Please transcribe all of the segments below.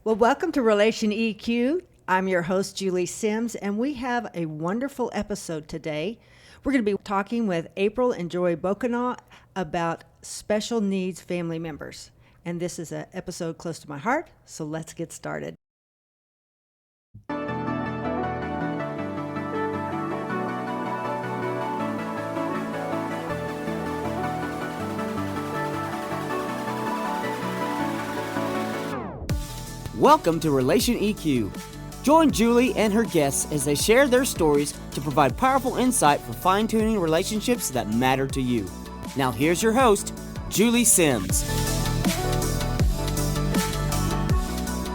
Well, welcome to Relation EQ. I'm your host, Julie Sims, and we have a wonderful episode today. We're going to be talking with April and Jori Buchenau about special needs family members. And this is an episode close to my heart, so let's get started. Welcome to Relation EQ. Join Julie and her guests as they share their stories to provide powerful insight for fine-tuning relationships that matter to you. Now here's your host, Julie Sims.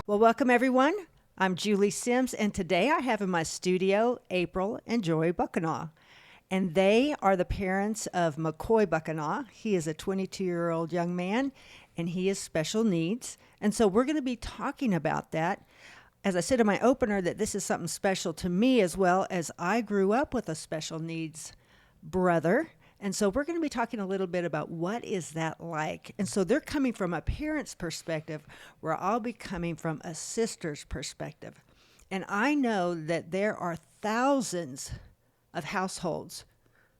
Well, welcome everyone. I'm Julie Sims, and today I have in my studio April and Jori Buchenau. And they are the parents of McCoy Buchenau. He is a 22-year-old young man, and he has special needs. And so we're going to be talking about that. As I said in my opener, that this is something special to me as well, as I grew up with a special needs brother. And so we're going to be talking a little bit about what is that like. And so they're coming from a parent's perspective, where I'll be coming from a sister's perspective. And I know that there are thousands of households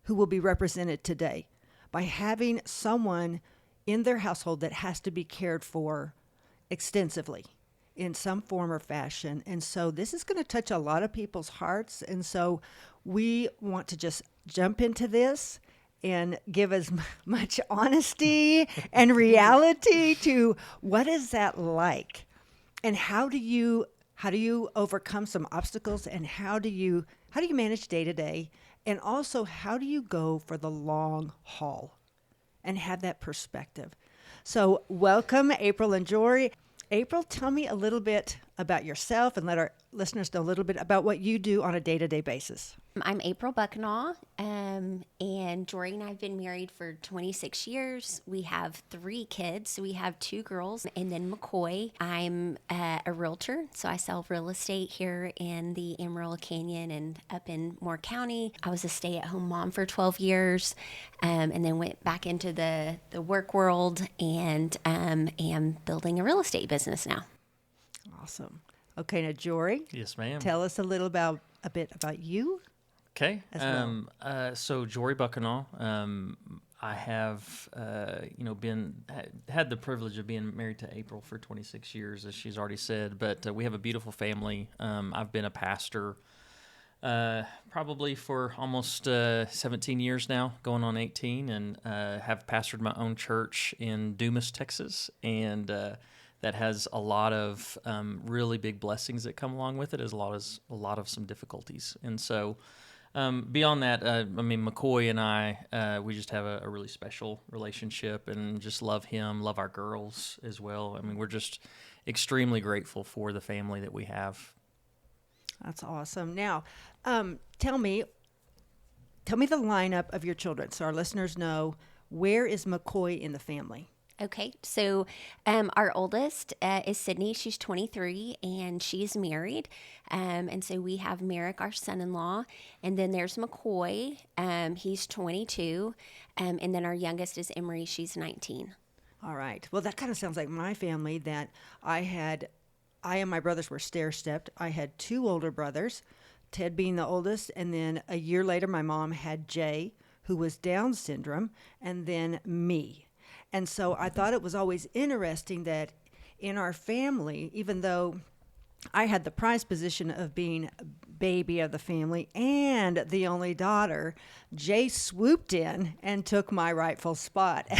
who will be represented today by having someone in their household that has to be cared for extensively in some form or fashion. And so this is going to touch a lot of people's hearts. And so we want to just jump into this and give as much honesty and reality to what is that like, and how do you overcome some obstacles, and how do you manage day to day, and also how do you go for the long haul and have that perspective. So welcome, April and Jori. April, tell me a little bit about yourself and let our listeners know a little bit about what you do on a day-to-day basis. I'm April Buchenau, and Jori and I have been married for 26 years. We have 3 kids. So we have 2 girls, and then McCoy. I'm a realtor, so I sell real estate here in the Emerald Canyon and up in Moore County. I was a stay-at-home mom for 12 years, and then went back into the work world, and am building a real estate business now. Awesome. Okay, now Jori. Yes, ma'am. Tell us a bit about you. Okay. As well. So Jori Buchenau. I have, had the privilege of being married to April for 26 years, as she's already said. But we have a beautiful family. I've been a pastor probably for almost 17 years now, going on 18, and have pastored my own church in Dumas, Texas, and that has a lot of really big blessings that come along with it, as well as a lot of some difficulties. And so beyond that, McCoy and I, we just have a really special relationship, and just love him, love our girls as well. I mean, we're just extremely grateful for the family that we have. That's awesome. Now, tell me the lineup of your children, so our listeners know, where is McCoy in the family? Okay, so our oldest is Sydney. She's 23, and she's married. And so we have Merrick, our son-in-law, and then there's McCoy. He's 22, and then our youngest is Emery. She's 19. All right. Well, that kind of sounds like my family, that I and my brothers were stair-stepped. I had 2 older brothers, Ted being the oldest, and then a year later my mom had Jay, who was Down syndrome, and then me. And so I thought it was always interesting that in our family, even though I had the prized position of being baby of the family and the only daughter, Jay swooped in and took my rightful spot as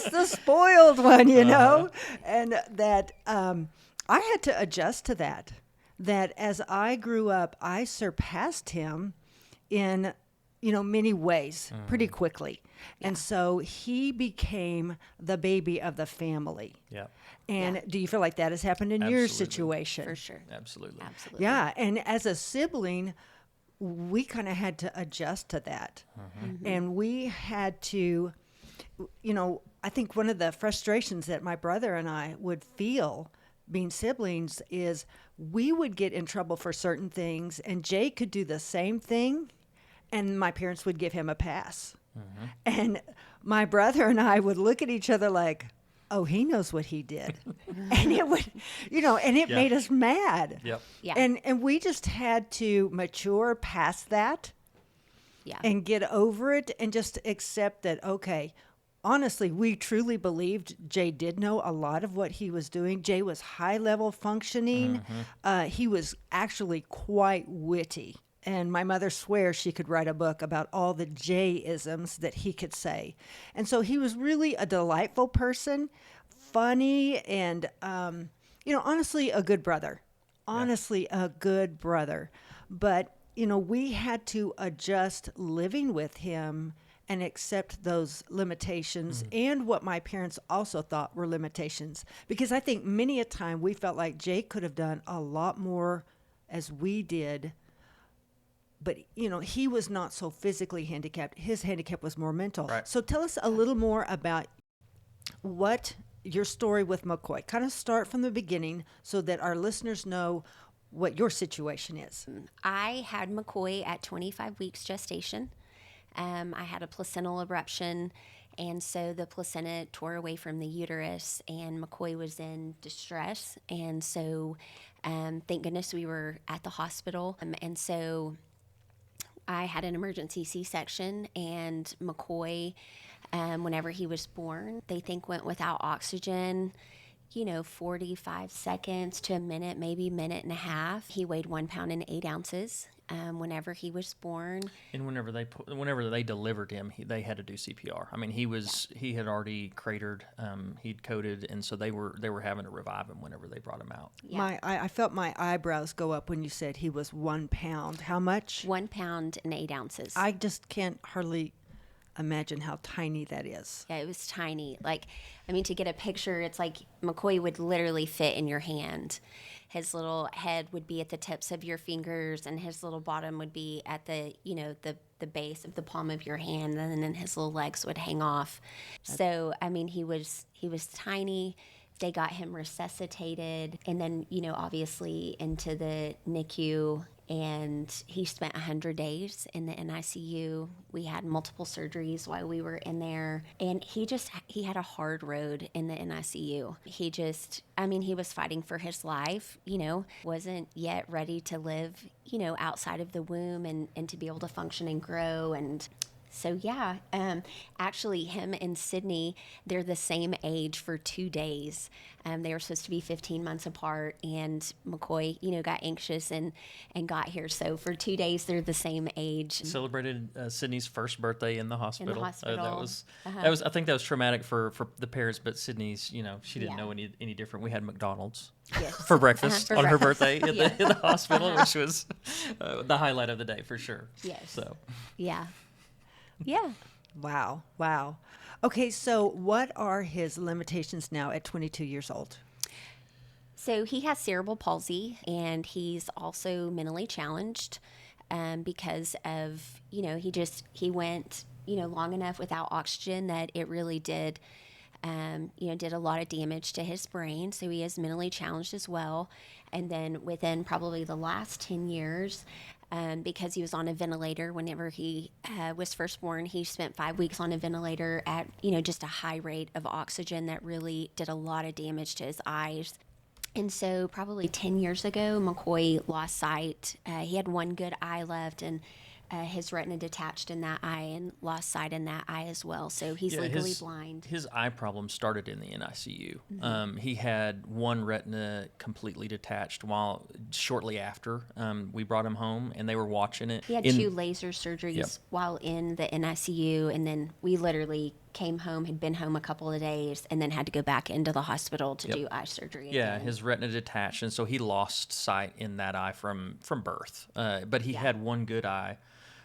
the spoiled one, you know, and that I had to adjust to that as I grew up, I surpassed him in many ways pretty quickly. Yeah. And so he became the baby of the family. Yeah. And do you feel like that has happened in your situation? For sure. Absolutely. Yeah. And as a sibling, we kind of had to adjust to that. Mm-hmm. And we had to, I think one of the frustrations that my brother and I would feel being siblings is we would get in trouble for certain things, and Jay could do the same thing, and my parents would give him a pass. Mm-hmm. And my brother and I would look at each other like, oh, he knows what he did. And it would, and it Yeah. made us mad. Yep. Yeah. And we just had to mature past that Yeah. and get over it and just accept that, okay, honestly, we truly believed Jay did know a lot of what he was doing. Jay was high level functioning. He was actually quite witty. And my mother swears she could write a book about all the Jay-isms that he could say. And so he was really a delightful person, funny, and, honestly, a good brother. Honestly, a good brother. But, we had to adjust living with him and accept those limitations and what my parents also thought were limitations. Because I think many a time we felt like Jay could have done a lot more as we did. But, he was not so physically handicapped. His handicap was more mental. Right. So tell us a little more about what your story with McCoy. Kind of start from the beginning so that our listeners know what your situation is. I had McCoy at 25 weeks gestation. I had a placental abruption, and so the placenta tore away from the uterus, and McCoy was in distress. And so thank goodness we were at the hospital. And so I had an emergency C-section, and McCoy, whenever he was born, they think went without oxygen, 45 seconds to a minute, maybe minute and a half. He weighed 1 pound and 8 ounces whenever he was born. And whenever they delivered him, they had to do CPR. I mean, he had already cratered, he'd coded, and so they were having to revive him whenever they brought him out. Yeah. I felt my eyebrows go up when you said he was 1 pound. How much? 1 pound and 8 ounces. I just can't hardly imagine how tiny that is. Yeah, it was tiny. To get a picture, it's like McCoy would literally fit in your hand. His little head would be at the tips of your fingers, and his little bottom would be at the base of the palm of your hand, and then his little legs would hang off. So, he was tiny. They got him resuscitated, and then, obviously into the NICU, and he spent 100 days in the NICU. We had multiple surgeries while we were in there, and he had a hard road in the NICU. He was fighting for his life, wasn't yet ready to live, outside of the womb and to be able to function and grow. And so, actually him and Sydney, they're the same age for 2 days. They were supposed to be 15 months apart, and McCoy, got anxious and got here. So for 2 days, they're the same age. Celebrated Sydney's first birthday in the hospital. Uh-huh. That was I think that was traumatic for the parents, but Sydney's, she didn't know any different. We had McDonald's Yes. for breakfast For on her breakfast. birthday in the hospital, which was the highlight of the day for sure. Yes. So. Yeah. Yeah. Wow. Okay, so what are his limitations now at 22 years old? So he has cerebral palsy, and he's also mentally challenged because of, he went, long enough without oxygen that it really did, did a lot of damage to his brain. So he is mentally challenged as well. And then within probably the last 10 years, because he was on a ventilator whenever he was first born, he spent 5 weeks on a ventilator at, just a high rate of oxygen that really did a lot of damage to his eyes. And so probably 10 years ago, McCoy lost sight. He had one good eye left, and his retina detached in that eye and lost sight in that eye as well. So he's legally blind. His eye problem started in the NICU. Mm-hmm. He had one retina completely detached shortly after we brought him home, and they were watching it. He had 2 laser surgeries while in the NICU, and then we literally came home, had been home a couple of days, and then had to go back into the hospital to do eye surgery again. His retina detached, and so he lost sight in that eye from birth. But he had one good eye,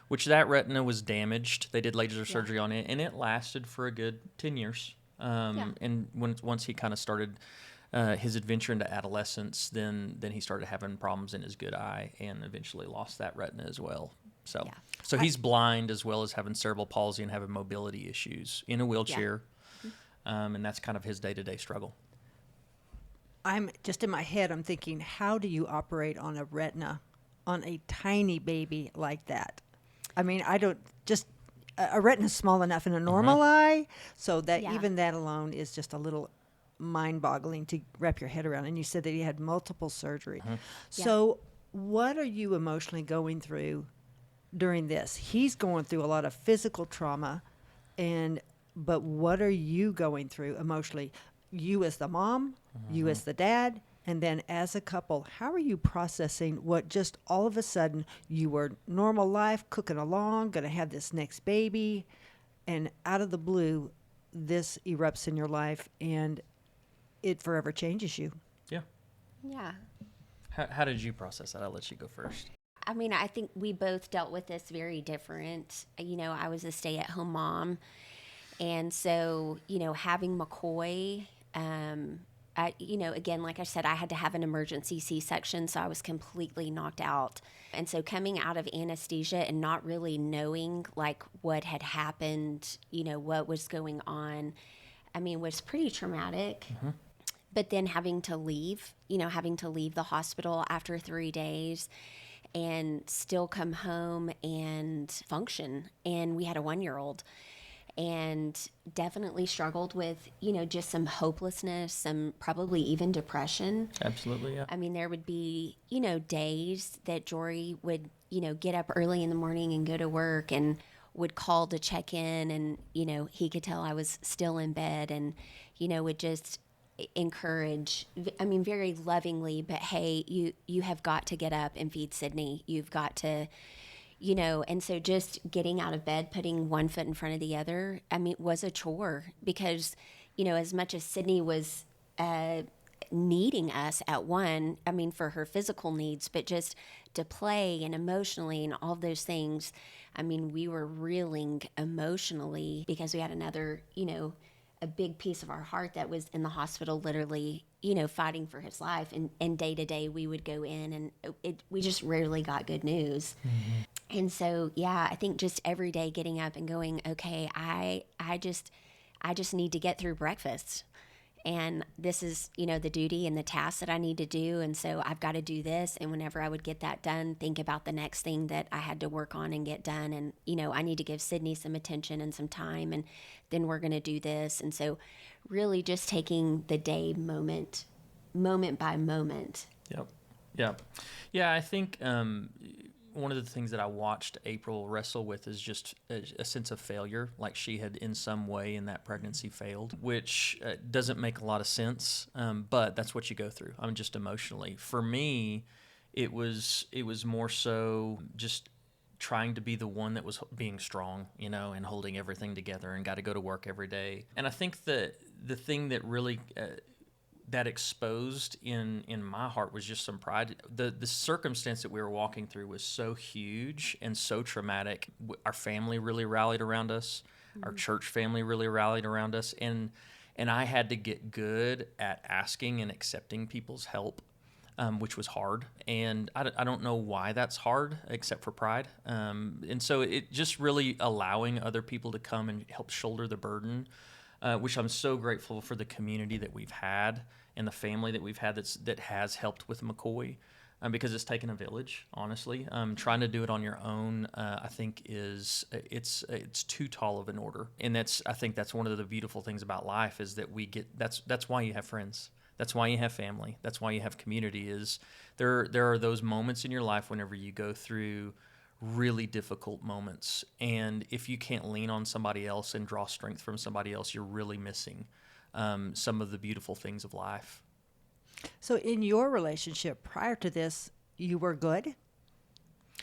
which that retina was damaged. They did laser surgery on it, and it lasted for a good 10 years. And once he kind of started his adventure into adolescence, then he started having problems in his good eye and eventually lost that retina as well. So he's blind as well as having cerebral palsy and having mobility issues in a wheelchair. And that's kind of his day-to-day struggle. I'm just in my head, I'm thinking, how do you operate on a retina on a tiny baby like that? I mean, a retina is small enough in a normal eye, so that even that alone is just a little mind-boggling to wrap your head around. And you said that he had multiple surgery. Mm-hmm. So what are you emotionally going through during this? He's going through a lot of physical trauma, but what are you going through emotionally? You as the mom, you as the dad, and then as a couple, how are you processing what just all of a sudden you were normal life, cooking along, going to have this next baby, and out of the blue, this erupts in your life and it forever changes you? Yeah. Yeah. How did you process that? I'll let you go first. I mean, I think we both dealt with this very different. You know, I was a stay-at-home mom. And so, you know, having McCoy, again, like I said, I had to have an emergency C-section, so I was completely knocked out. And so coming out of anesthesia and not really knowing, like, what had happened, you know, what was going on, I mean, was pretty traumatic. Mm-hmm. But then having to leave the hospital after 3 days and still come home and function. And we had a 1-year-old. And definitely struggled with, you know, just some hopelessness, some probably even depression. Absolutely, yeah. I mean, there would be, you know, days that Jori would, you know, get up early in the morning and go to work and would call to check in, and, you know, he could tell I was still in bed, and, you know, would just encourage, I mean, very lovingly, but hey, you have got to get up and feed Sydney. You've got to, you know, and so just getting out of bed, putting one foot in front of the other, I mean, was a chore because, you know, as much as Sydney was needing us at one, I mean, for her physical needs, but just to play and emotionally and all those things, I mean, we were reeling emotionally because we had another, you know, a big piece of our heart that was in the hospital, literally, you know, fighting for his life. And day to day we would go in and we just rarely got good news. Mm-hmm. And so, yeah, I think just every day getting up and going, okay, I just need to get through breakfast. And this is, you know, the duty and the task that I need to do. And so I've got to do this. And whenever I would get that done, think about the next thing that I had to work on and get done. And, you know, I need to give Sydney some attention and some time. And then we're going to do this. And so really just taking the day moment by moment. Yep. Yeah, I think one of the things that I watched April wrestle with is just a sense of failure, like she had in some way in that pregnancy failed, which doesn't make a lot of sense, but that's what you go through. I mean, just emotionally. For me, it was more so just trying to be the one that was being strong, you know, and holding everything together and got to go to work every day. And I think that the thing that really that exposed in my heart was just some pride. The circumstance that we were walking through was so huge and so traumatic. Our family really rallied around us. Mm-hmm. Our church family really rallied around us. And I had to get good at asking and accepting people's help, which was hard. And I don't know why that's hard, except for pride. And so it just really allowing other people to come and help shoulder the burden, which I'm so grateful for the community that we've had and the family that we've had that has helped with McCoy, because it's taken a village, honestly. Trying to do it on your own, I think it's too tall of an order. And I think that's one of the beautiful things about life is that that's why you have friends. That's why you have family. That's why you have community. Is there are those moments in your life whenever you go through really difficult moments, and if you can't lean on somebody else and draw strength from somebody else, you're really missing some of the beautiful things of life. So in your relationship prior to this, you were good?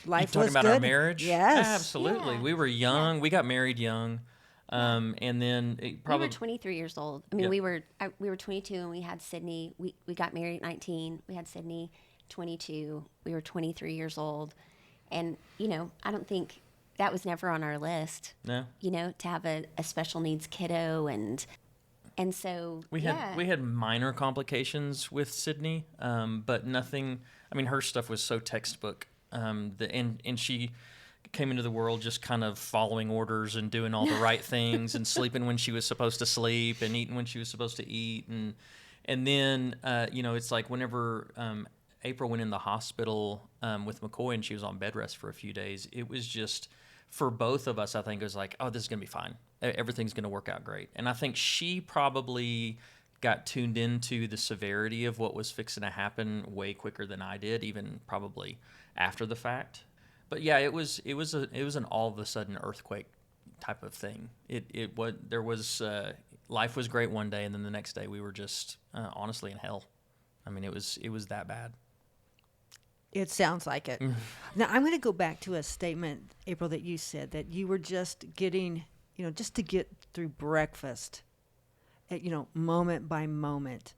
Life You're was talking about good? our marriage? Yes. Absolutely. Yeah. We were young. Yeah. We got married young. And then we were 23 years old. I mean, we were 22 and we had Sydney. We got married at 19. We had Sydney 22. We were 23 years old. And, you know, I don't think that was never on our list. No. You know, to have a special needs kiddo and so we had minor complications with Sydney, but nothing. I mean, her stuff was so textbook. And she came into the world just kind of following orders and doing all the right things and sleeping when she was supposed to sleep and eating when she was supposed to eat. And then, you know, it's like whenever April went in the hospital with McCoy and she was on bed rest for a few days, it was just, for both of us, I think it was like, oh, this is going to be fine. Everything's going to work out great. And I think she probably got tuned into the severity of what was fixing to happen way quicker than I did, even probably after the fact. But yeah, it was an all of a sudden earthquake type of thing. Life was great one day, and then the next day we were just honestly in hell. I mean, it was that bad. It sounds like it. Now, I'm going to go back to a statement, April, that you said that you were just getting, just to get through breakfast, moment by moment.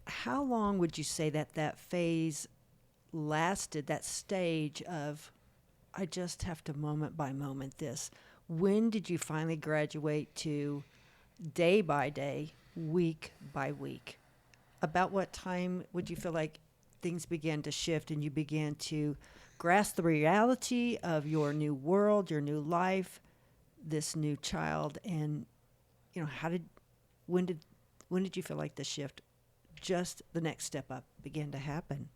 How long would you say that phase lasted, that stage of, I just have to moment by moment this? When did you finally graduate to day by day, week by week? About what time would you feel like things began to shift and you began to grasp the reality of your new world, your new life, this new child, and when did you feel like the shift, just the next step up, began to happen?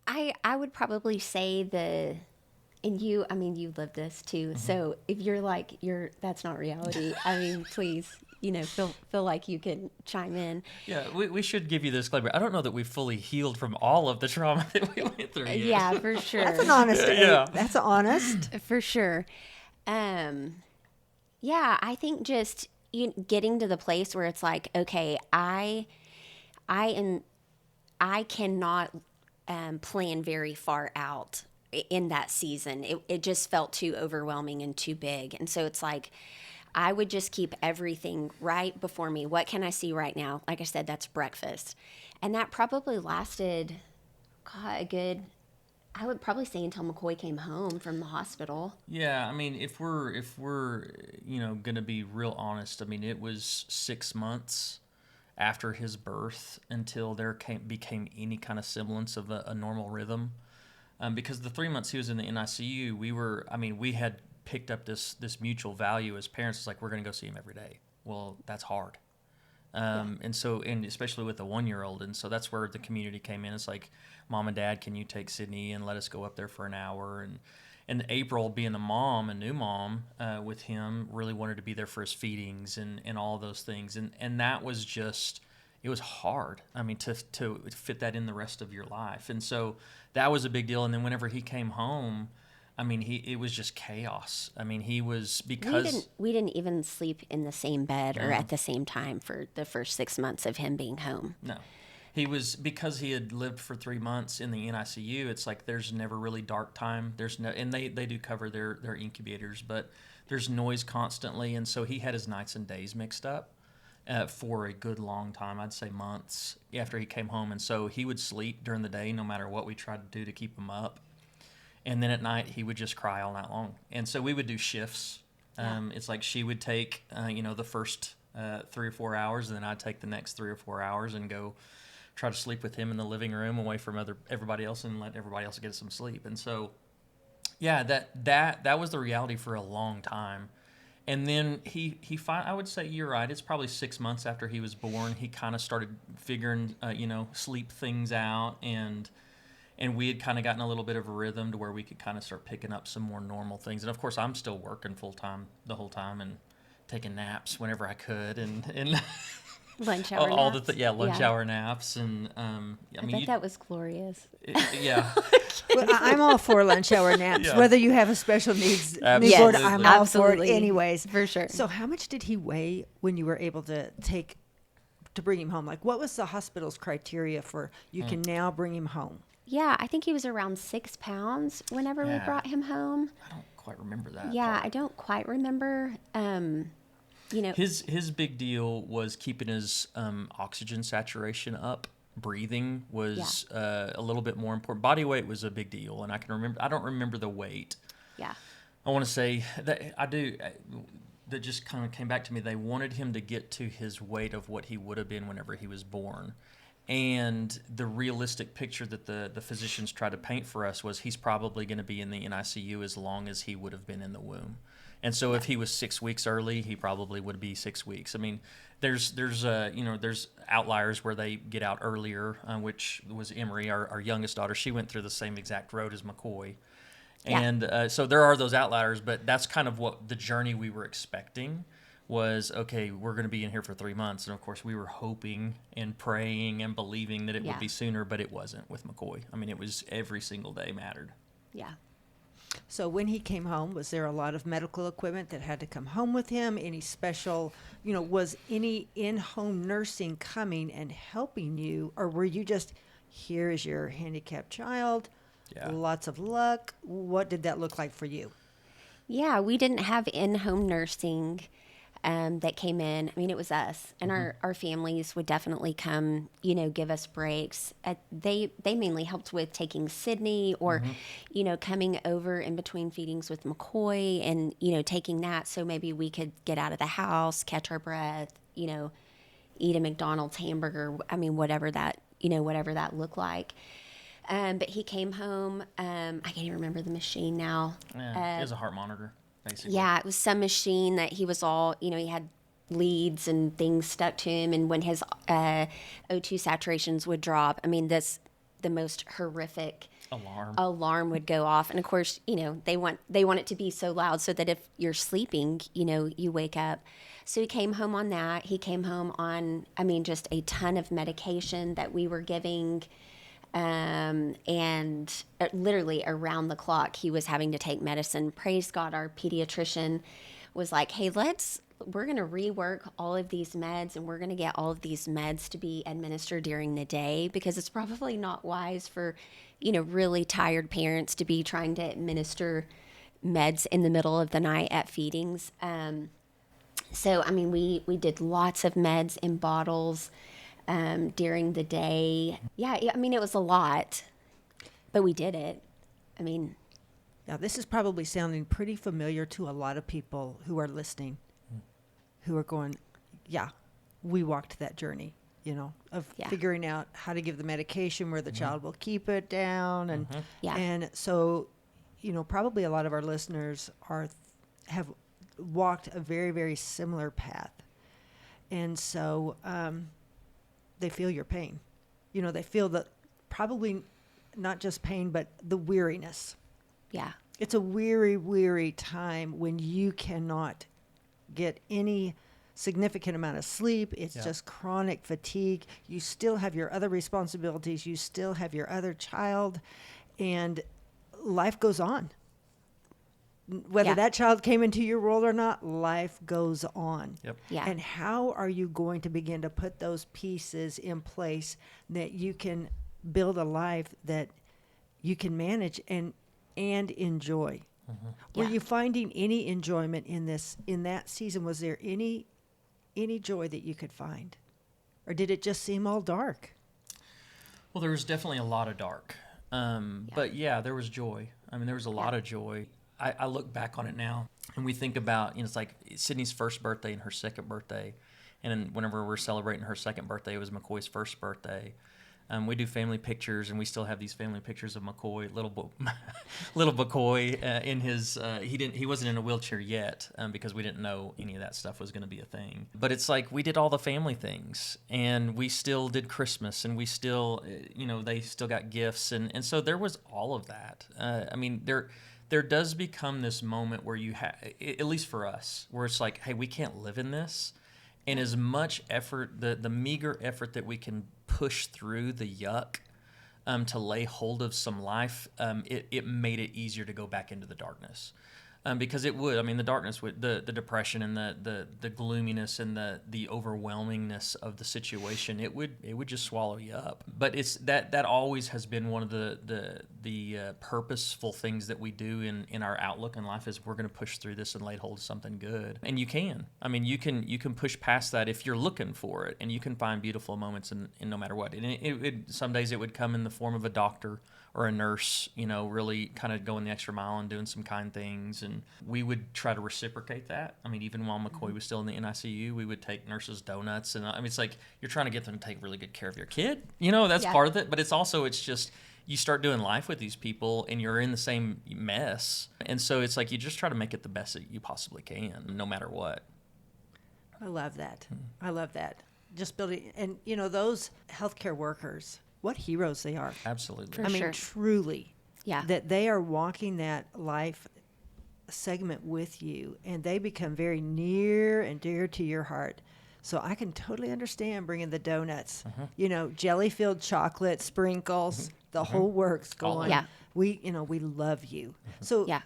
I would probably say and you lived this too. Mm-hmm. So if you're like, that's not reality, I mean, please, feel like you can chime in. Yeah, we should give you this disclaimer. I don't know that we've fully healed from all of the trauma that we went through yet. Yeah, for sure. That's an honest. Yeah. That's honest. For sure. Yeah, I think just getting to the place where it's like, okay, I cannot plan very far out in that season. It just felt too overwhelming and too big. And so it's like, I would just keep everything right before me. What can I see right now? Like I said, that's breakfast. And that probably lasted, I would probably say until McCoy came home from the hospital. Yeah, I mean, if we're going to be real honest, I mean, it was 6 months after his birth until there became any kind of semblance of a normal rhythm. Because the 3 months he was in the NICU, we had picked up this mutual value as parents. It's like, we're going to go see him every day. Well, that's hard. And especially with a 1-year-old. And so that's where the community came in. It's like, Mom and Dad, can you take Sydney and let us go up there for an hour? And April, being a new mom with him, really wanted to be there for his feedings and all those things. And that was just, it was hard. I mean, to fit that in the rest of your life. And so that was a big deal. And then whenever he came home, I mean, it was just chaos. I mean, he was, because we didn't even sleep in the same bed or at the same time for the first 6 months of him being home. No. He was, because he had lived for 3 months in the NICU, it's like there's never really dark time. There's no, and they do cover their incubators, but there's noise constantly. And so he had his nights and days mixed up for a good long time. I'd say months after he came home. And so he would sleep during the day no matter what we tried to do to keep him up. And then at night, he would just cry all night long. And so we would do shifts. It's like she would take, the first 3 or 4 hours, and then I'd take the next 3 or 4 hours and go try to sleep with him in the living room away from everybody else and let everybody else get some sleep. And so, yeah, that was the reality for a long time. And then I would say you're right. It's probably 6 months after he was born. He kind of started figuring, sleep things out, and we had kind of gotten a little bit of a rhythm to where we could kind of start picking up some more normal things. And of course, I'm still working full time the whole time and taking naps whenever I could, and lunch hour all naps. lunch hour naps, and I bet that was glorious. Yeah. Well, I'm all for lunch hour naps, Yeah. whether you have a special needs Absolutely. newborn. Yes, I'm all for it absolutely. anyways. For sure. So how much did he weigh when you were able to bring him home? Like, what was the hospital's criteria for you can now bring him home? Yeah, I think he was around 6 pounds whenever we Yeah. brought him home. I don't quite remember that. Yeah, part. I don't quite remember. His big deal was keeping his oxygen saturation up. Breathing was a little bit more important. Body weight was a big deal, and I don't remember the weight. Yeah. I want to say that I do. That just kind of came back to me. They wanted him to get to his weight of what he would have been whenever he was born. And the realistic picture that the physicians tried to paint for us was he's probably going to be in the NICU as long as he would have been in the womb. And so if he was 6 weeks early, he probably would be 6 weeks. I mean, there's outliers where they get out earlier, which was Emery, our youngest daughter. She went through the same exact road as McCoy. Yeah. And so there are those outliers, but that's kind of what the journey we were expecting was, okay, we're going to be in here for 3 months. And of course, we were hoping and praying and believing that it would be sooner, but it wasn't with McCoy. I mean, it was every single day mattered. Yeah. So when he came home, was there a lot of medical equipment that had to come home with him? Any special, was any in-home nursing coming and helping you? Or were you just, here is your handicapped child, lots of luck? What did that look like for you? Yeah, we didn't have in-home nursing that came in. I mean, it was us, and our families would definitely come, give us breaks. They mainly helped with taking Sydney or, coming over in between feedings with McCoy and, taking that so maybe we could get out of the house, catch our breath, eat a McDonald's hamburger. I mean, whatever that looked like. But he came home. I can't even remember the machine now. Yeah, it was a heart monitor, basically. Yeah, it was some machine that he was all, he had leads and things stuck to him. And when his O2 saturations would drop, I mean, the most horrific alarm would go off. And of course, they want it to be so loud so that if you're sleeping, you wake up. So he came home on that. He came home on, just a ton of medication that we were giving. And literally around the clock, he was having to take medicine. Praise God, our pediatrician was like, hey, we're going to rework all of these meds, and we're going to get all of these meds to be administered during the day, because it's probably not wise for, really tired parents to be trying to administer meds in the middle of the night at feedings. So, we did lots of meds in bottles during the day. Yeah, it was a lot, but we did it. Now, this is probably sounding pretty familiar to a lot of people who are listening, who are going, we walked that journey, of figuring out how to give the medication, where the child will keep it down. And, and so, probably a lot of our listeners have walked a very, very similar path. And so, they feel your pain. They feel that probably not just pain, but the weariness. Yeah. It's a weary, weary time when you cannot get any significant amount of sleep. It's just chronic fatigue. You still have your other responsibilities. You still have your other child, and life goes on. Whether that child came into your world or not, life goes on. Yep. Yeah. And how are you going to begin to put those pieces in place that you can build a life that you can manage and enjoy? Were you finding any enjoyment in that season? Was there any joy that you could find? Or did it just seem all dark? Well, there was definitely a lot of dark. But there was joy. There was a lot of joy. I look back on it now, and we think about, it's like Sydney's first birthday and her second birthday. And whenever we're celebrating her second birthday, it was McCoy's first birthday. We do family pictures, and we still have these family pictures of McCoy, little McCoy, in his. He wasn't in a wheelchair yet, because we didn't know any of that stuff was going to be a thing. But it's like we did all the family things, and we still did Christmas, and we still, they still got gifts, and so there was all of that. There does become this moment where you have, at least for us, where it's like, hey, we can't live in this. And as much effort, the meager effort that we can push through the yuck to lay hold of some life, it made it easier to go back into the darkness. Because it would, the darkness, the depression and the gloominess and the overwhelmingness of the situation, it would just swallow you up. But it's that always has been one of the purposeful things that we do in our outlook in life, is we're going to push through this and lay hold of something good. And you can. You can push past that if you're looking for it, and you can find beautiful moments in no matter what. And some days it would come in the form of a doctor or a nurse, really kind of going the extra mile and doing some kind things. And we would try to reciprocate that. Even while McCoy was still in the NICU, we would take nurses donuts. And it's like you're trying to get them to take really good care of your kid. That's part of it. But it's just you start doing life with these people, and you're in the same mess. And so it's like you just try to make it the best that you possibly can, no matter what. I love that. I love that. Just building, and those healthcare workers, what heroes they are. Absolutely. For sure. Truly. Yeah. That they are walking that life segment with you, and they become very near and dear to your heart. So I can totally understand bringing the donuts, jelly-filled chocolate, sprinkles, the whole works going. Yeah. We love you. So, Yeah.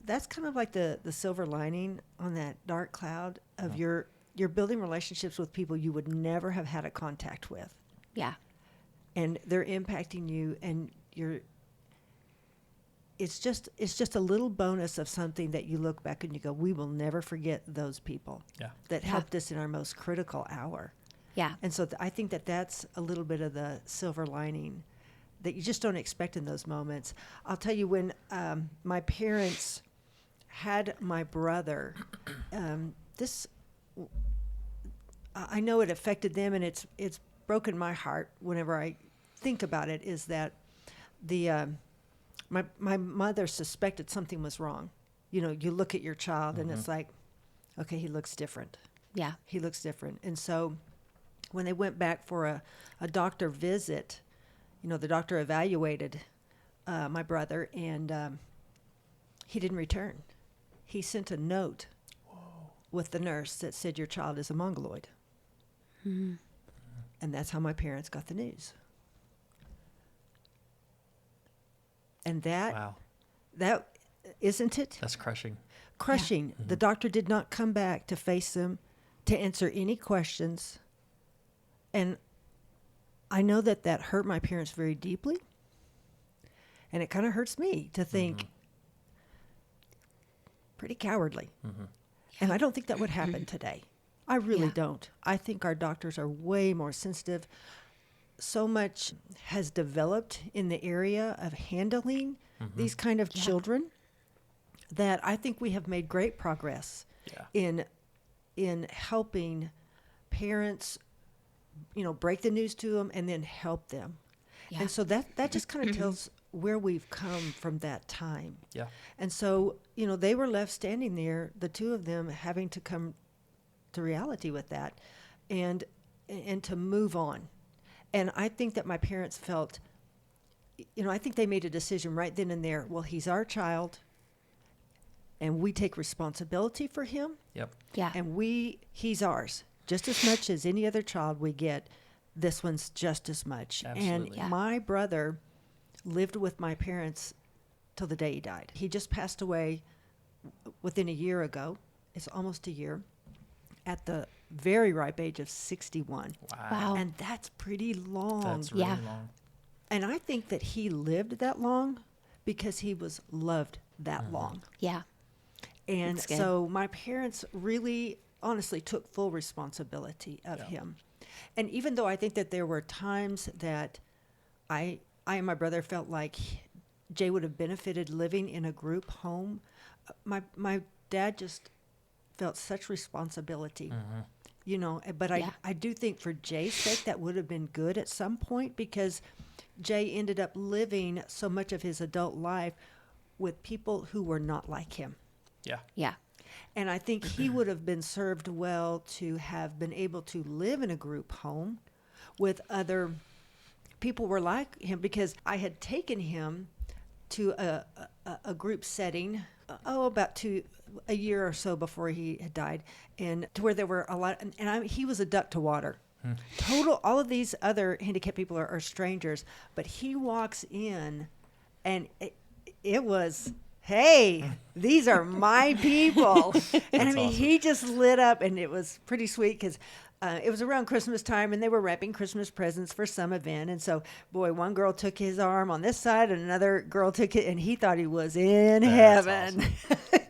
That's kind of like the silver lining on that dark cloud of you're building relationships with people you would never have had a contact with. Yeah. And they're impacting you, and it's just a little bonus of something that you look back and you go, we will never forget those people that helped us in our most critical hour. Yeah. And so I think that's a little bit of the silver lining that you just don't expect in those moments. I'll tell you, when my parents had my brother, I know it affected them, and it's broken my heart whenever I think about it, is that my mother suspected something was wrong. You look at your child and it's like, okay, he looks different. Yeah. He looks different. And so when they went back for a doctor visit, the doctor evaluated my brother, and he didn't return. He sent a note with the nurse that said, your child is a mongoloid. Mm-hmm. And that's how my parents got the news. And that isn't it? That's crushing. Crushing. Yeah. The doctor did not come back to face them, to answer any questions. And I know that hurt my parents very deeply. And it kind of hurts me to think, pretty cowardly. Mm-hmm. And I don't think that would happen today. I really don't. I think our doctors are way more sensitive. So much has developed in the area of handling these kind of children that I think we have made great progress in helping parents, break the news to them and then help them. Yeah. And so that just kind of tells where we've come from that time. Yeah. And so, they were left standing there, the two of them, having to come to reality with that and to move on. And I think that my parents felt, I think they made a decision right then and there. Well, he's our child, and we take responsibility for him. Yep. Yeah. And he's ours. Just as much as any other child we get, this one's just as much. Absolutely. And my brother lived with my parents till the day he died. He just passed away within a year ago. It's almost a year, at the very ripe age of 61. Wow. And that's pretty long. That's really long. And I think that he lived that long because he was loved that long. Yeah. And so my parents really honestly took full responsibility of him. And even though I think that there were times that I and my brother felt like Jay would have benefited living in a group home, my dad just felt such responsibility, but I do think for Jay's sake that would have been good at some point, because Jay ended up living so much of his adult life with people who were not like him. Yeah. Yeah. And I think he would have been served well to have been able to live in a group home with other people who were like him, because I had taken him to a group setting, about a year or so before he had died, and to where there were a lot, and he was a duck to water. All of these other handicapped people are strangers, but he walks in, and it was, hey, these are my people. And I mean, awesome. he just lit up, and it was pretty sweet because it was around Christmas time, and they were wrapping Christmas presents for some event. And so, boy, one girl took his arm on this side, and another girl took it, and he thought he was in heaven. Awesome.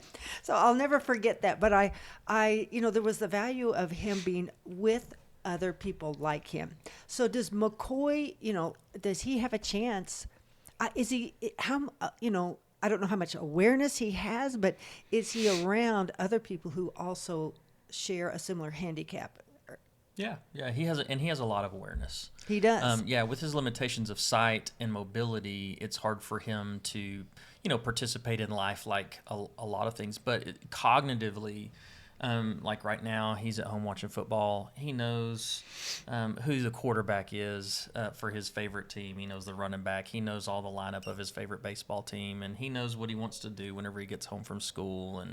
So I'll never forget that. But I, there was the value of him being with other people like him. So does McCoy, does he have a chance? Is he, I don't know how much awareness he has, but is he around other people who also share a similar handicap? Yeah, he has a lot of awareness. He does. With his limitations of sight and mobility, it's hard for him to, participate in life like a lot of things. But cognitively, Like right now, he's at home watching football. He knows who the quarterback is for his favorite team. He knows the running back. He knows all the lineup of his favorite baseball team, and he knows what he wants to do whenever he gets home from school.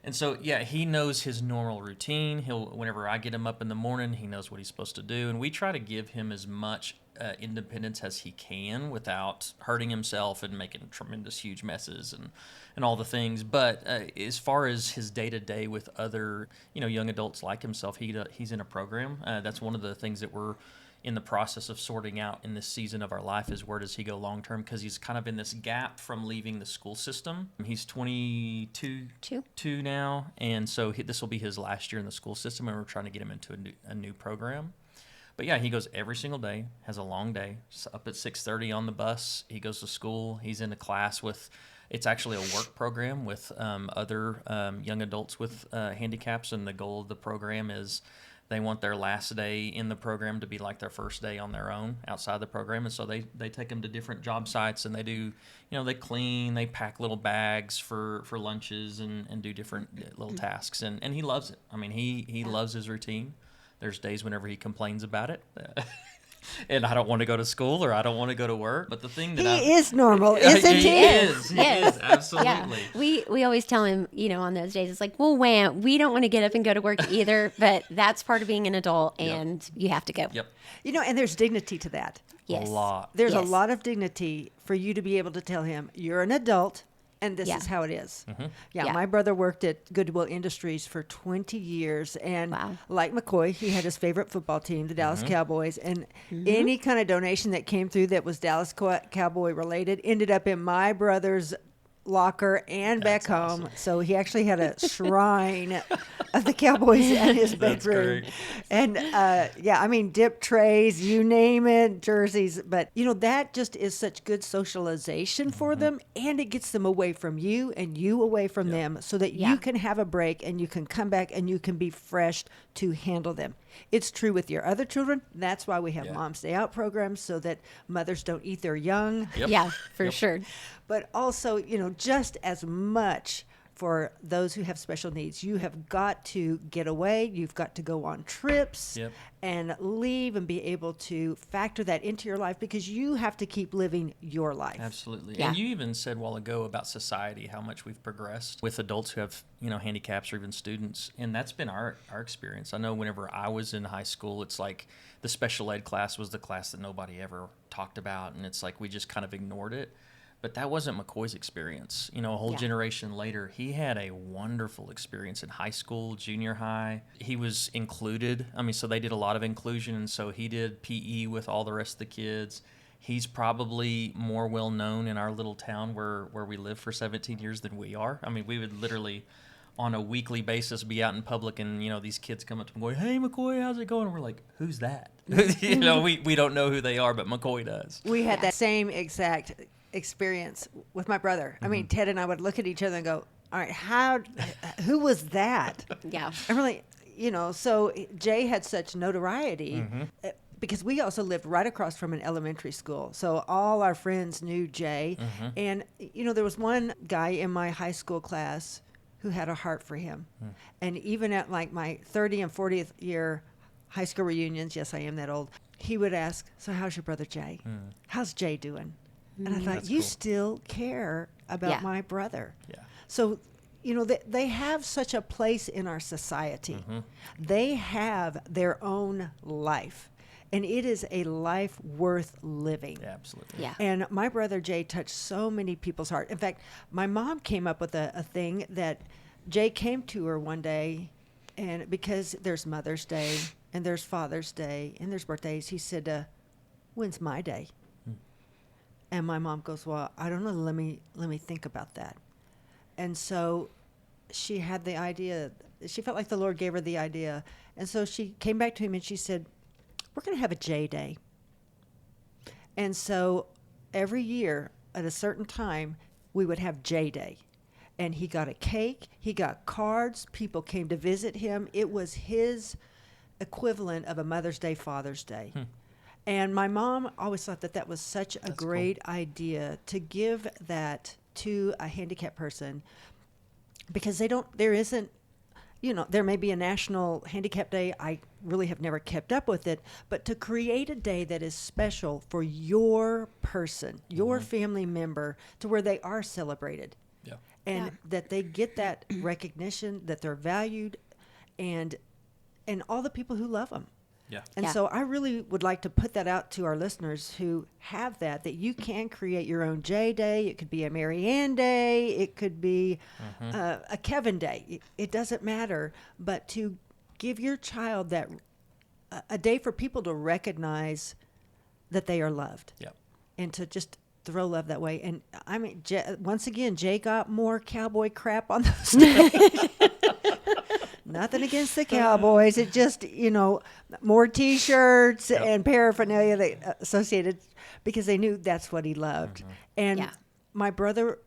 And so, yeah, he knows his normal routine. Whenever I get him up in the morning, he knows what he's supposed to do. And we try to give him as much independence as he can without hurting himself and making tremendous, huge messes and all the things. But as far as his day-to-day with other, young adults like himself, he's in a program. That's one of the things that we're in the process of sorting out in this season of our life is where does he go long term, because he's kind of in this gap from leaving the school system. He's 22 now, and so this will be his last year in the school system, and we're trying to get him into a new program. But yeah, he goes every single day, has a long day, up at 6:30 on the bus. He goes to school. He's in a class it's actually a work program with other young adults with handicaps, and the goal of the program is they want their last day in the program to be like their first day on their own outside the program. And so they take them to different job sites, and they do, they clean, they pack little bags for lunches and do different little tasks. And he loves it. I mean, he loves his routine. There's days whenever he complains about it. And I don't want to go to school or I don't want to go to work. But the thing that he is normal, isn't he? He is, absolutely. Yeah. We always tell him, on those days, it's like, well, we don't want to get up and go to work either, but that's part of being an adult, and you have to go. Yep. And there's dignity to that. Yes. A lot. There's a lot of dignity for you to be able to tell him, you're an adult, and this Yeah. is how it is. Mm-hmm. Yeah. My brother worked at Goodwill Industries for 20 years. And Wow. like McCoy, he had his favorite football team, the Dallas Mm-hmm. Cowboys. And any kind of donation that came through that was Dallas Cowboy related ended up in my brother's locker and back That's home. awesome. So he actually had a shrine of the Cowboys in his That's bedroom. great. And dip trays, you name it, jerseys. But that just is such good socialization for them, and it gets them away from you and you away from them, so that Yeah. you can have a break and you can come back and you can be fresh to handle them. It's true with your other children. That's why we have Yeah. Moms Day Out programs, so that mothers don't eat their young. Yep. Yeah, for Yep. sure. But also, just as much for those who have special needs, you have got to get away. You've got to go on trips Yep. and leave and be able to factor that into your life, because you have to keep living your life. Absolutely. Yeah. And you even said a while ago about society, how much we've progressed with adults who have, handicaps or even students. And that's been our experience. I know whenever I was in high school, it's like the special ed class was the class that nobody ever talked about. And it's like we just kind of ignored it. But that wasn't McCoy's experience. A whole Yeah. generation later, he had a wonderful experience in high school, junior high. He was included. So they did a lot of inclusion, and so he did PE with all the rest of the kids. He's probably more well known in our little town where we lived for 17 years than we are. We would literally on a weekly basis be out in public, and these kids come up to McCoy, "Hey McCoy, how's it going?" And we're like, "Who's that?" We don't know who they are, but McCoy does. We had that same exact experience with my brother. Ted and I would look at each other and go, all right, who was that? Yeah. And really, so Jay had such notoriety because we also lived right across from an elementary school. So all our friends knew Jay. And, there was one guy in my high school class who had a heart for him. And even at like my 30th and 40th year high school reunions, yes, I am that old, he would ask, so how's your brother Jay? How's Jay doing? And I thought, That's you cool. still care about Yeah. my brother. Yeah. So, they have such a place in our society. They have their own life, and it is a life worth living. Yeah, absolutely. Yeah. And my brother Jay touched so many people's heart. In fact, my mom came up with a thing that Jay came to her one day, and because there's Mother's Day and there's Father's Day and there's birthdays, he said, when's my day? And my mom goes, well, I don't know. Let me think about that. And so she had the idea. She felt like the Lord gave her the idea. And so she came back to him and she said, we're going to have a J Day. And so every year at a certain time, we would have J Day. And he got a cake. He got cards. People came to visit him. It was his equivalent of a Mother's Day, Father's Day. And my mom always thought that was such a great idea to give that to a handicapped person, because there isn't there may be a National Handicap Day. I really have never kept up with it, but to create a day that is special for your person, your family member, to where they are celebrated. Yeah. And Yeah. that they get that recognition, that they're valued, and all the people who love them. Yeah. And Yeah. so I really would like to put that out to our listeners who have that you can create your own J Day. It could be a Mary Ann Day. It could be a Kevin Day. It doesn't matter. But to give your child that a day for people to recognize that they are loved. Yeah. And to just throw love that way. And I mean, once again, Jay got more cowboy crap on those days. Nothing against the Cowboys. It just, more T-shirts and paraphernalia associated because they knew that's what he loved. And Yeah. my brother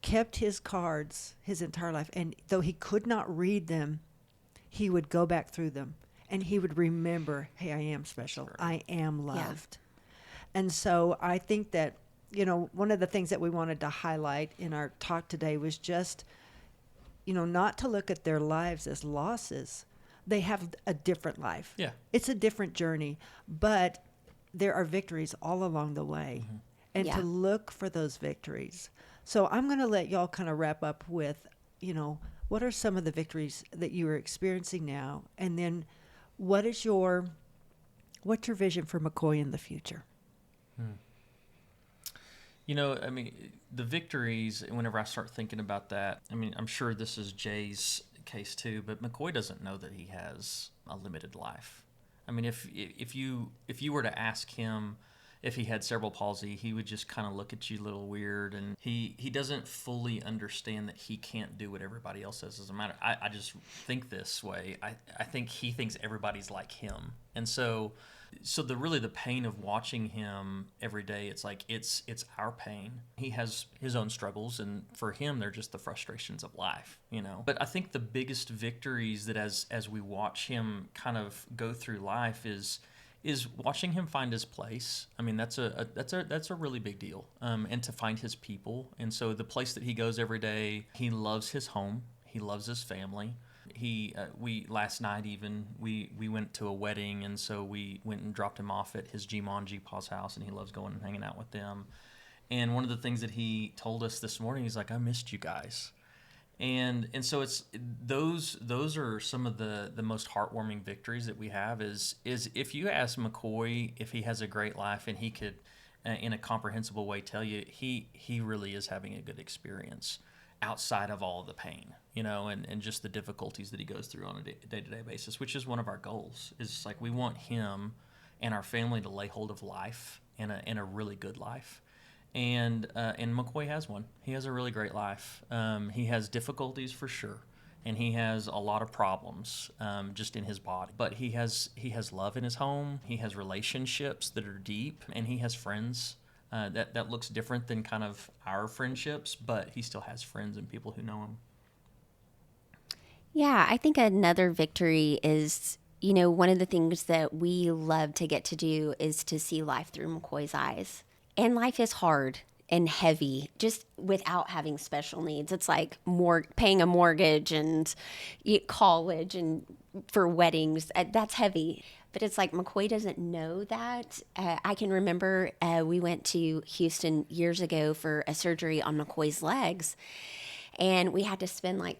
kept his cards his entire life. And though he could not read them, he would go back through them. And he would remember, hey, I am special. I am loved. And so I think that, one of the things that we wanted to highlight in our talk today was just, not to look at their lives as losses. They have a different life. Yeah. It's a different journey, but there are victories all along the way. And Yeah. to look for those victories. So I'm going to let y'all kind of wrap up with, what are some of the victories that you are experiencing now? And then what's your vision for McCoy in the future? I mean, the victories, whenever I start thinking about that, I mean, I'm sure this is Jay's case too, but McCoy doesn't know that he has a limited life. I mean, if you were to ask him if he had cerebral palsy, he would just kind of look at you a little weird, and he doesn't fully understand that he can't do what everybody else says. Doesn't matter. I just think this way. I think he thinks everybody's like him, and so the pain of watching him every day, it's like it's our pain. He has his own struggles, and for him they're just the frustrations of life, But I think the biggest victories that as we watch him kind of go through life is watching him find his place. I mean, that's a really big deal. And to find his people. And so the place that he goes every day, he loves his home. He loves his family. We last night even we went to a wedding, and so we went and dropped him off at his G-Ma and G-Pa's house, and he loves going and hanging out with them. And one of the things that he told us this morning, he's like, I missed you guys. And so it's those are some of the most heartwarming victories that we have is if you ask McCoy if he has a great life, and he could in a comprehensible way tell you he really is having a good experience outside of all of the pain, and just the difficulties that he goes through on a day-to-day basis, which is one of our goals. Is like we want him and our family to lay hold of life in a really good life. And McCoy has one. He has a really great life. He has difficulties for sure, and he has a lot of problems just in his body. But he has love in his home. He has relationships that are deep, and he has friends. That looks different than kind of our friendships, but he still has friends and people who know him. Yeah, I think another victory is, one of the things that we love to get to do is to see life through McCoy's eyes. And life is hard and heavy just without having special needs. It's like paying a mortgage and college and for weddings. That's heavy. But it's like McCoy doesn't know that. I can remember we went to Houston years ago for a surgery on McCoy's legs. And we had to spend like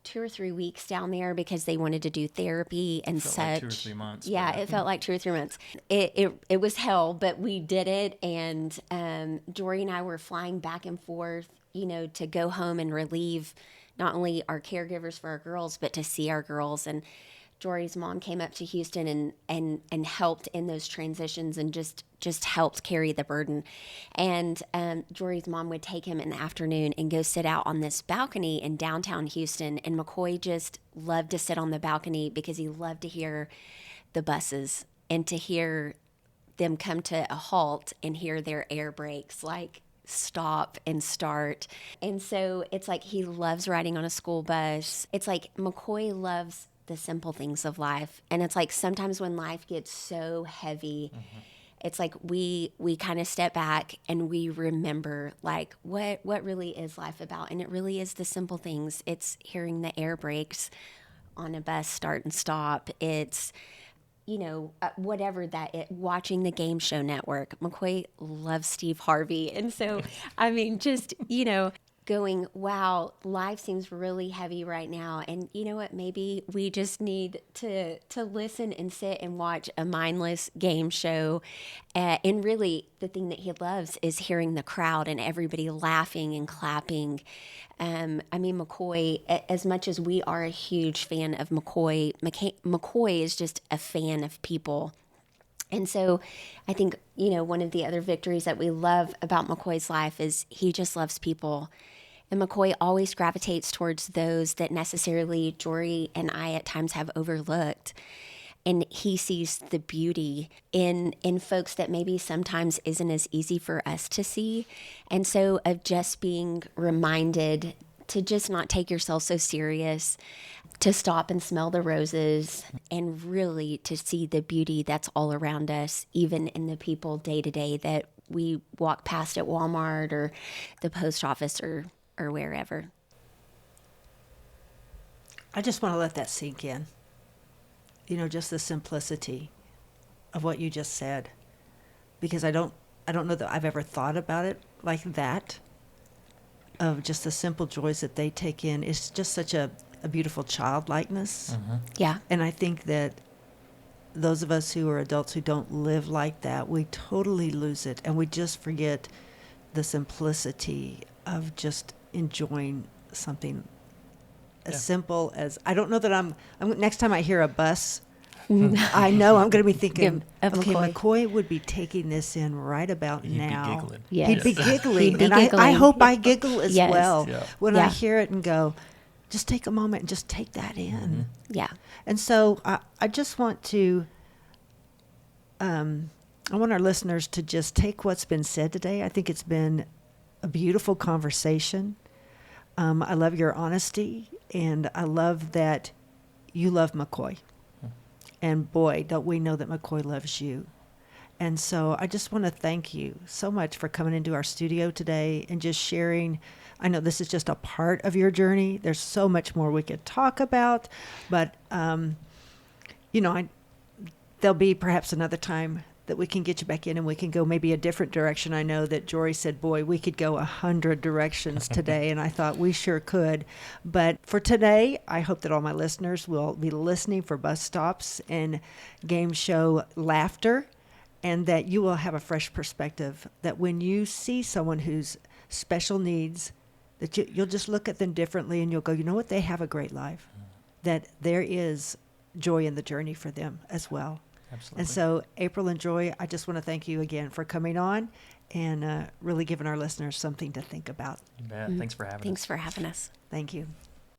2 or 3 weeks down there because they wanted to do therapy and Felt such. like 2 or 3 months. Yeah, it felt like 2 or 3 months. It was hell, but we did it. And Jori and I were flying back and forth, to go home and relieve not only our caregivers for our girls, but to see our girls. And Jori's mom came up to Houston and helped in those transitions and just helped carry the burden. And Jori's mom would take him in the afternoon and go sit out on this balcony in downtown Houston. And McCoy just loved to sit on the balcony because he loved to hear the buses and to hear them come to a halt and hear their air brakes like stop and start. And so it's like he loves riding on a school bus. It's like McCoy loves the simple things of life. And it's like sometimes when life gets so heavy, it's like we kind of step back and we remember like what really is life about. And it really is the simple things. It's hearing the air brakes on a bus start and stop. It's, whatever watching the Game Show Network. McCoy loves Steve Harvey. And so, I mean, just, going, wow, life seems really heavy right now. And you know what? Maybe we just need to listen and sit and watch a mindless game show. And really, the thing that he loves is hearing the crowd and everybody laughing and clapping. McCoy, as much as we are a huge fan of McCoy is just a fan of people. And so I think, one of the other victories that we love about McCoy's life is he just loves people. And McCoy always gravitates towards those that necessarily Jori and I at times have overlooked. And he sees the beauty in folks that maybe sometimes isn't as easy for us to see. And so of just being reminded to just not take yourself so serious, to stop and smell the roses, and really to see the beauty that's all around us, even in the people day to day that we walk past at Walmart or the post office or wherever. I just want to let that sink in. Just the simplicity of what you just said, because I don't know that I've ever thought about it like that, of just the simple joys that they take in. It's just such a beautiful childlikeness. Mm-hmm. Yeah. And I think that those of us who are adults who don't live like that, we totally lose it, and we just forget the simplicity of just enjoying something as simple as, I don't know that I'm next time I hear a bus, I know I'm going to be thinking, okay, McCoy would be taking this in right about He'd now. be giggling. Yes. He'd be giggling. He'd be and giggling. I hope I giggle as Yes. well Yeah. when Yeah. I hear it and go, just take a moment and just take that in. Mm-hmm. Yeah. And so I just want to, I want our listeners to just take what's been said today. I think it's been a beautiful conversation. I love your honesty, and I love that you love McCoy. And boy, don't we know that McCoy loves you. And so I just want to thank you so much for coming into our studio today and just sharing. I know this is just a part of your journey. There's so much more we could talk about, but, there'll be perhaps another time that we can get you back in and we can go maybe a different direction. I know that Jori said, boy, we could go 100 directions today, and I thought we sure could. But for today, I hope that all my listeners will be listening for bus stops and game show laughter, and that you will have a fresh perspective, that when you see someone who's special needs, that you'll just look at them differently, and you'll go, you know what, they have a great life, that there is joy in the journey for them as well. Absolutely. And so, April and Joy, I just want to thank you again for coming on and really giving our listeners something to think about. You bet. Thanks for having us. Thanks for having us. Thank you.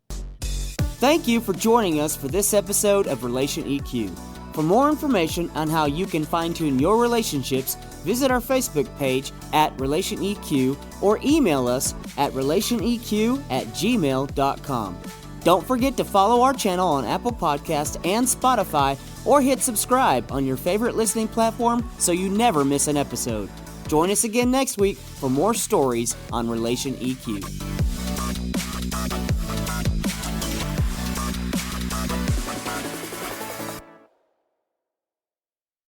Thank you for joining us for this episode of Relation EQ. For more information on how you can fine-tune your relationships, visit our Facebook page at Relation EQ or email us at relationeq@gmail.com. Don't forget to follow our channel on Apple Podcasts and Spotify, or hit subscribe on your favorite listening platform so you never miss an episode. Join us again next week for more stories on Relation EQ.